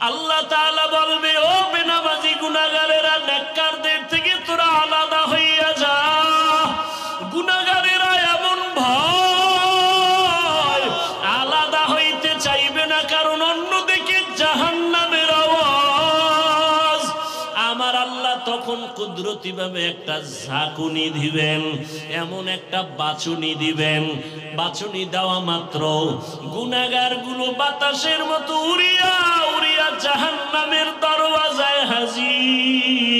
আল্লাহ তাআলা বলবে, ও বেনামাজি গুনাহগারেরা, নেককারদের থেকে তোরা আলাদা হইয়া যা। গুনাহগারেরা এমন ভয়, আলাদা হইতে চাইবে না, কারণ অন্যদিকে জাহান্নামের আওয়াজ। আমার আল্লাহ তখন কুদরতি ভাবে একটা ঝাঁকুনি দিবেন, এমন একটা বাচুনি দিবেন। বাচুনি দেওয়া মাত্র গুনাহগার গুলো বাতাসের মতো উড়িয়া উড়িয়া জাহান্নামের দরওয়াজায় হাজির।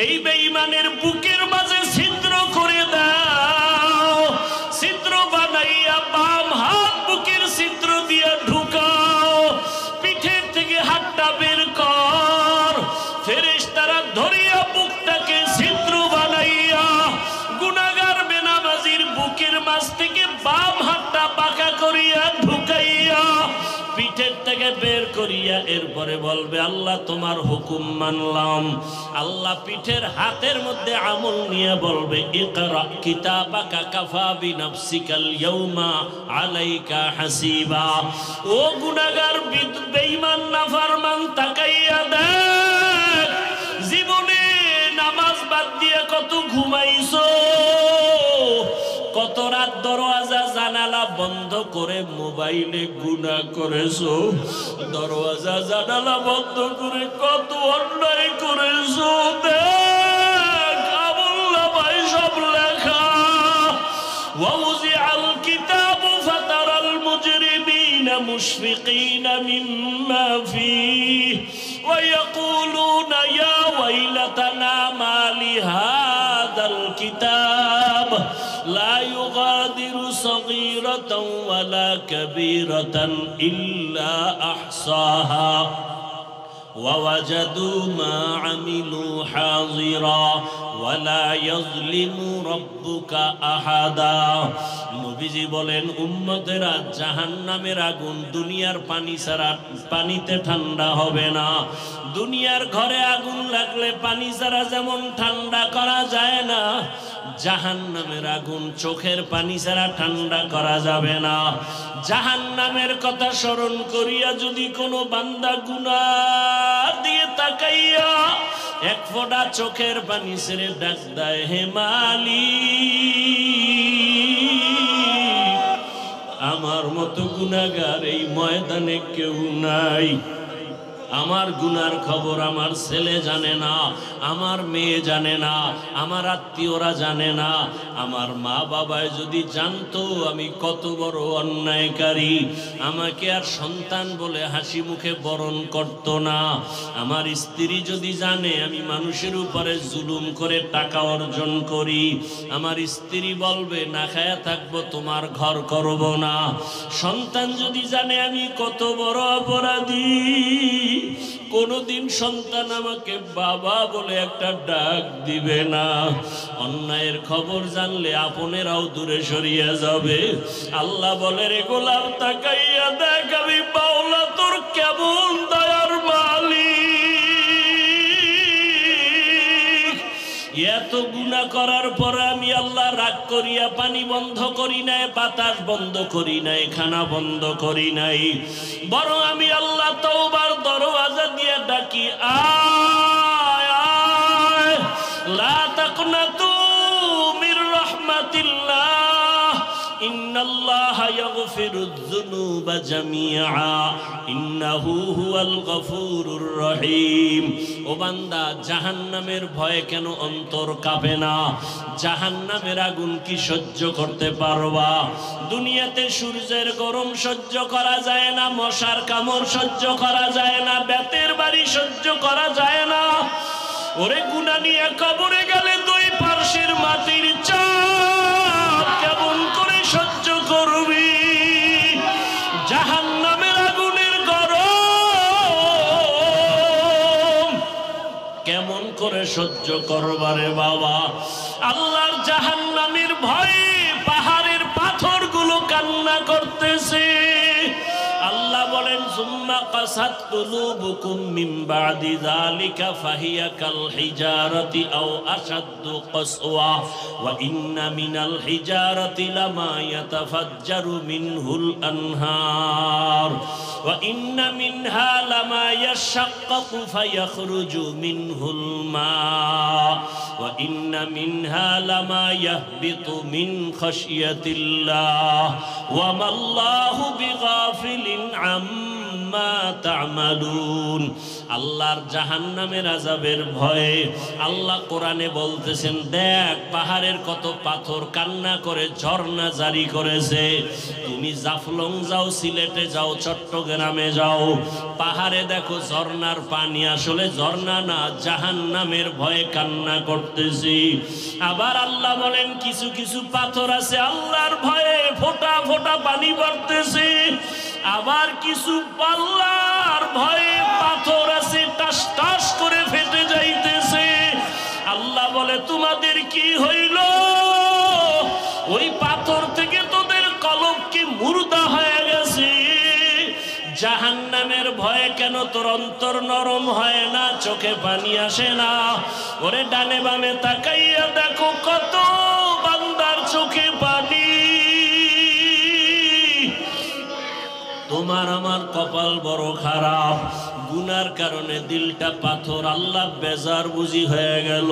এই বেঈমানের বুকের মাঝে ছিদ্র করে দাও, ছিদ্র বানাইয়া বাম হাত বুকের ছিদ্র দিয়া ঢুকাও, পিঠের থেকে হাতটা বের কর। ফেরেশতারা ধরিয়া বুকটাকে ছিদ্র বানাইয়া গুনাহগার বেনামাজির বুকের মাঝ থেকে বাম হাতটা বাঁকা করিয়া ঢুকাইয়া পিঠের থেকে বের করিয়া এরপরে বলবে, আল্লাহ তোমার হুকুম মানলাম। আল্লাহ পিঠের হাতের মধ্যে আমল নিয়ে বলবে, ইকরা কিতাবাকা কাফা বিনাফসিকাল ইয়াউমা আলাইকা হাসিবা। ও গুনাহগার বেঈমান নাফরমান, তাকাইয়া দেখ, জীবনে নামাজ বাদ দিয়ে কত ঘুমাইছো, কত রাত দরওয়াজা জানালা বন্ধ করে মোবাইলে গুনাহ করেছো, দরওয়াজা জানালা বন্ধ করে কত অন্যায় করেছো। দেখ আমুল্লাহ সব লেখা। ওয়াউজিআল কিতাবু ফাতারাল মুজরিমিনা মুশফিকিনা মিম্মা ফীহি ওয়া ইয়াকুলুনা ইয়া ওয়াইলাতানা মা লিহাযাল কিতাব লা ইউগাদিরু সগীরাতাও ওয়ালা কাবীরাতান ইল্লা আহসাহা ওয়াওয়াজাদু মা আমিলু হাযিরা ওয়ালা ইয়াযলিমু রাব্বুকা আহাদা। নবীজি বলেন, উম্মতেরা, জাহান্নামের আগুন দুনিয়ার পানি ছাড়া পানিতে ঠান্ডা হবে না। দুনিয়ার ঘরে আগুন লাগলে পানি ছাড়া যেমন ঠান্ডা করা যায় না, জাহান্নামের আগুন চোখের পানি ছাড়া ঠান্ডা করা যাবে না। জাহান্নামের কথা স্মরণ করিয়া যদি কোনো বান্দা গুনাহ দিয়ে তাকাইয়া এক ফোঁটা চোখের পানি ছেড়ে ডাক দেয়, হে মালিক, আমার মতো গুনাহগার এই ময়দানে কেউ নাই। আমার গুনার খবর আমার ছেলে জানে না, আমার মেয়ে জানে না, আমার আত্মীয়রা জানে না। আমার মা বাবায় যদি জানতো আমি কত বড় অন্যায়কারী, আমাকে আর সন্তান বলে হাসি মুখে বরণ করত না। আমার স্ত্রী যদি জানে আমি মানুষের উপরে জুলুম করে টাকা অর্জন করি, আমার স্ত্রী বলবে না খায়া থাকবো, তোমার ঘর করব না। সন্তান যদি জানে আমি কত বড় অপরাধী, কোনদিন সন্তান আমাকে বাবা বলে একটা ডাক দিবে না। অন্যায়ের খবর জানলে আপনেরাও দূরে সরিয়ে যাবে। আল্লাহ বলে, রে গোলাম, তাকাইয়া দেখ আমি মাওলা তোর কেমন দয়ার মালিক। এত গুনাহ করার পরে আমি আল্লাহ রাগ করিয়া পানি বন্ধ করি নাই, বাতাস বন্ধ করি নাই, খানা বন্ধ করি নাই, বরং আমি আল্লাহ তওবার দরওয়াজা দিয়ে ডাকি, আয় আয়, লা তাকনাতু মির রাহমাতিল্লাহ, ইন্নাল্লাহা ইয়াগফিরুয যুনুবা জামিআ, ইন্নাহু হুয়াল গফুরুর রহিম। ও বান্দা, জাহান্নামের ভয়ে কেন অন্তর কাঁপে না? জাহান্নামের আগুন কি সহ্য করতে পারবা? দুনিয়াতে সূর্যের গরম সহ্য করা যায় না, মশার কামড় সহ্য করা যায় না, বেতের বাড়ি সহ্য করা যায় না। ওরে গুনাহ নিয়ে কবরে গেলে দুই পার্শ্বের মাটির চাপ কেমন করে সহ্য করবি? জাহান্নামের আগুনের গরম কেমন করে সহ্য করবারে বাবা? আল্লাহর জাহান্নামের ভয়ে পাহাড়ের পাথরগুলো কান্না করতেছে। আল্লাহ বলেন, সুম্মা কাসাত কুলুবুকুম মিন বাদি যালিকা ফাহিয়া কাল হিজারাতি আও আশাদ্দু কাসওয়া ওয়া ইন্না মিনাল হিজারাতি লামা ইয়াতাফাজ্জারু মিনহুল আনহার ওয়া ইন্না মিনহা লামা ইয়াশাক্কাকু ফায়াখরুজু মিনহুল মা ওয়া ইন্না মিনহা লামা ইয়াহবিতু মিন খাশিয়াতিল্লাহ ওয়া মাল্লাহু বিগাফিলিন আম্মা তা'মালুন। আল্লাহর জাহান্নামের আযাবের ভয়ে আল্লাহ কোরআনে বলতেছেন, দেখ পাহাড়ের কত পাথর কান্না করে ঝর্ণা জারি করেছে। তুমি জাফলং যাও, সিলেটে যাও, চট্টগ্রামে যাও, পাহাড়ে দেখো ঝর্ণার পানি আসলে ঝর্ণা না, জাহান্নামের ভয়ে কান্না করতেছি। আবার আল্লাহ বলেন কিছু কিছু পাথর আছে আল্লাহর ভয়ে ফোঁটা ফোঁটা পানি পড়তেছে। আবার কিছু আল্লাহর ভয়ে পাথর আছে টাস টাস করে ফেটে যাইতেছে। আল্লাহ বলে তোমাদের কি হইল? ওই পাথর থেকে তোদের কলব কি মুর্দা হয়ে গেছে? জাহান্নামের ভয়ে কেন তোর অন্তর নরম হয় না, চোখে পানি আসে না? ওরে ডানে বামে তাকাইয়া দেখো কত বান্দার চোখে পানি। তোমার আমার কপাল বড় খারাপ, গুনার কারণে দিলটা পাথর। আল্লাহ বেজার বুঝি হয়ে গেল।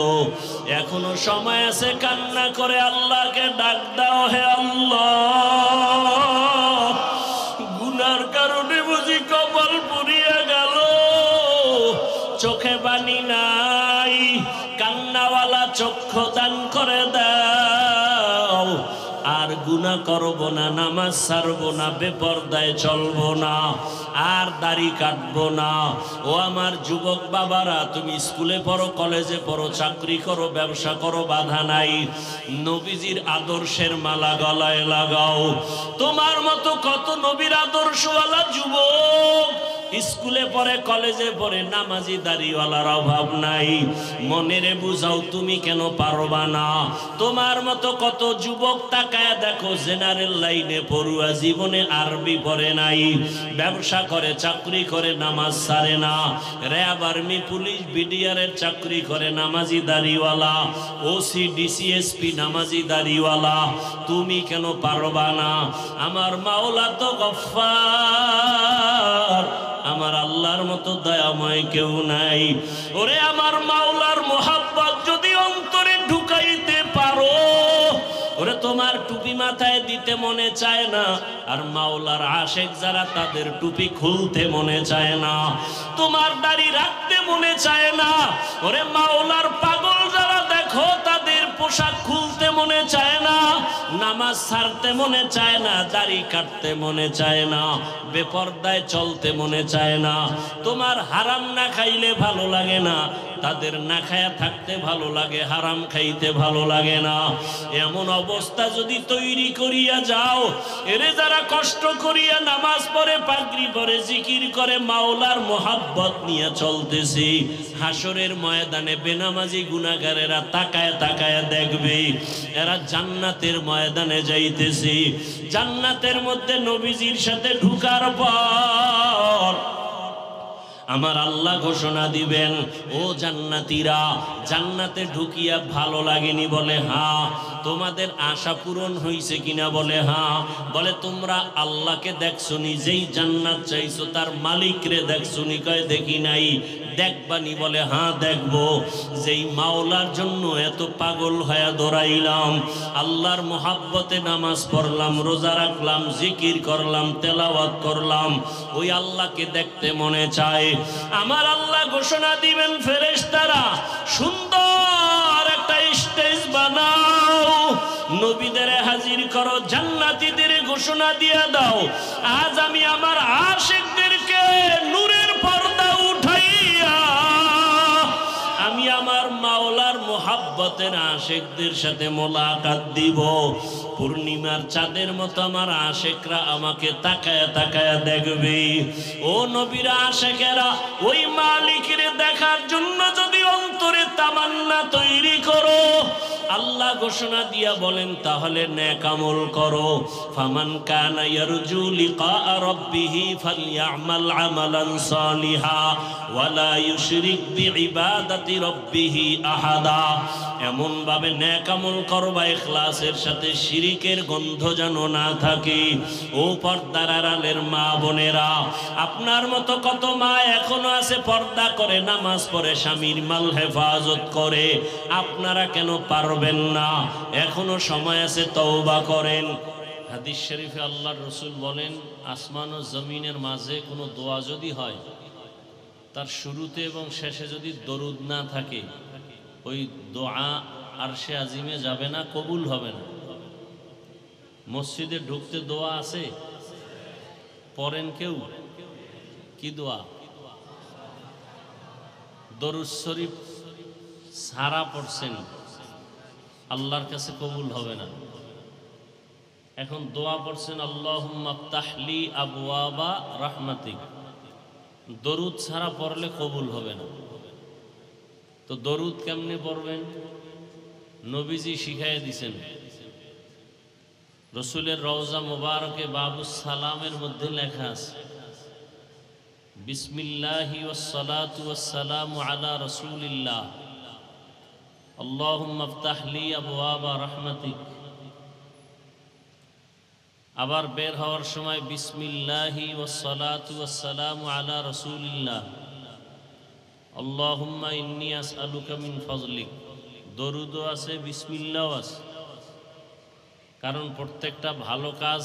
এখনো সময় আছে, কান্না করে আল্লাহকে ডাক দাও, হে আল্লাহ গুনার কারণে বুঝি কপাল পুড়িয়ে গেল, চোখে পানি নাই, কান্নাওয়ালা চক্ষু দান করে দাও। আর গুনাহ করব না, নামাজ ছাড়ব না, বেপরদায় চলব না, আর দাড়ি কাটবো না। ও আমার যুবক বাবারা, তুমি স্কুলে পড়ো, কলেজে পড়ো, চাকরি করো, ব্যবসা করো, বাধা নাই। নবীজির আদর্শের মালা গলায় লাগাও। তোমার মতো কত নবীর আদর্শওয়ালা যুবক স্কুলে পড়ে, কলেজে পড়ে, নামাজি দাড়িওয়ালার অভাব নাই। মনেরে বুঝাও তুমি কেন পারবা না? তোমার মতো কত যুবক তাকায় দেখো জেনারেল লাইনে পড়ুয়া, জীবনে আরবি পড়ে নাই, ব্যবসা করে, চাকরি করে, নামাজ ছাড়ে না, র্যাব, আর্মি, পুলিশ, বিডিআরের চাকরি করে, নামাজি দাড়িওয়ালা, ওসি, ডিসিএসপি, নামাজি দাড়িওয়ালা। তুমি কেন পারবা না? আমার মাওলা তো গফফার, আমার আল্লাহর মতো দয়াময় কেউ নাই। ওরে আমার মাওলার মোহাব্বত যদি অন্তরে ঢুকাইতে পারো, ওরে তোমার টুপি মাথায় দিতে মনে চায় না, আর মাওলার আশেক যারা তাদের টুপি খুলতে মনে চায় না, তোমার দাড়ি রাখতে মনে চায় না। ওরে মাওলার পাগল যারা দেখো তাদের পোশাক খুলতে মনে চায় না, নামাজ ছাড়তে মনে চায় না, দাড়ি কাটতে মনে চায় না, বেপরদায় চলতে মনে চায় না। তোমার হারাম না খাইলে ভালো লাগে না, তাদের না খায়া থাকতে ভালো লাগে, হারাম খাইতে ভালো লাগে না। এমন অবস্থা যদি তৈরি করিয়া যাও, এরে যারা কষ্ট করিয়া নামাজ পড়ে, পাগড়ি পরে, জিকির করে, মাওলার মোহাব্বত নিয়ে চলতেছি, হাসরের ময়দানে বেনামাজি গুনাহগারেরা তাকায় তাকায় দেখবে এরা জান্নাতের ময়দানে যাইতেছি। জান্নাতের মধ্যে নবীজির সাথে ঢুকার পর আমার আল্লাহ ঘোষণা দিবেন, ও জান্নাতীরা, জান্নাতে ঢুকিয়া ভালো লাগেনি? বলে হ্যাঁ। তোমাদের আশা পূরণ হয়েছে কিনা? বলে হ্যাঁ। বলে তোমরা আল্লাহকে দেখছো নি? যেই জান্নাত চাইছো তার মালিকরে দেখছো নি? কয় দেখি নাই। দেখবানি? বলে হ্যাঁ দেখবো। যেই মাওলার জন্য এত পাগল হয়ে দৌড়াইলাম, আল্লাহর মোহাব্বতে নামাজ পড়লাম, রোজা রাখলাম, জিকির করলাম, তেলাওয়াত করলাম, ওই আল্লাহকে দেখতে মনে চায়। আমার আল্লাহ ঘোষণা দিবেন, ফেরেশতারা সুন্দর একটা স্টেজ বানাও, নবীদের হাজির করো, জান্নাতীদের ঘোষণা দিয়ে দাও, আজ আমি আমার আশিকদেরকে নূরের পর্দা উঠাইয়া আমি আমার মাওলার মোহাব্বতের আশিকদের সাথে মোলাকাত দিব। পূর্ণিমার চাঁদের মতো আমার আশিকরা আমাকে তাকায়া তাকায়া দেখবে। ও নবীর আশিকেরা, ওই মালিকের দেখার জন্য যদি অন্তরে তামান্না তৈরি করো, আল্লাহ ঘোষণা দিয়া বলেন তাহলে নেক আমল করো। ফামান কানা ইয়ারজু লিকা রাব্বিহি ফালইআমাল আমালান সালিহা ওয়ালা ইউশরিক বিইবাদাতি রাব্বিহি আহাদা। এমন ভাবে নেক আমল করবা ইখলাসের সাথে শিরিকের গন্ধ যেন না থাকে। ও পর্দার আড়ালের মা বোনেরা, আপনার মতো কত মা এখনো আছে পর্দা করে, নামাজ পড়ে, স্বামীর মাল হেফাজত করে। আপনারা কেন পারবেন না? এখনো সময় আছে, তওবা করেন। হাদিস শরীফে আল্লাহর রাসূল বলেন, আসমান ও জমিনের মাঝে কোনো দোয়া যদি হয়, তার শুরুতে এবং শেষে যদি দরুদ না থাকে, ওই দোয়া আরশে আজিমে যাবে না, কবুল হবে না। মসজিদে ঢুকতে দোয়া আছে, পড়েন কেউ? কি দোয়া? দরুদ শরীফ সারা পড়ছেন, আল্লাহর কাছে কবুল হবে না। এখন দোয়া পড়ছেন, আল্লাহুম্মা আফতাহলি আবওয়াবা রাহমাতিক, দরুদ ছাড়া পড়লে কবুল হবে না। তো দরুদ কেমনে পড়বেন? নবীজি শিখাইয়া দিছেন। রসুলের রওজা মুবারকে বাবুস সালামের মধ্যে লেখা আছে, বিসমিল্লাহি ওয়াসসালাতু ওয়াসসালামু আলা রাসূলিল্লাহ, আল্লাহুম্মা আফতাহলি আবওয়াবা রাহমাতিক। আবার বের হওয়ার সময় বিসমিল্লাহি ওয়াসসালাতু ওয়াসসালামু আলা রাসূলিল্লাহ, আল্লাহুম্মা ইন্নী আসআলুকা মিন ফাজলিক। দরুদও আছে, বিসমিল্লাহও আছে। কারণ প্রত্যেকটা ভালো কাজ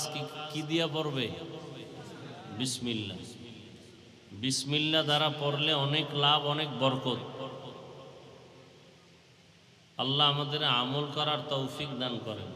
কি দিয়া পড়বে? বিসমিল্লাহ। বিসমিল্লাহ দ্বারা পড়লে অনেক লাভ, অনেক বরকত। আল্লাহ আমাদের আমল করার তৌফিক দান করেন।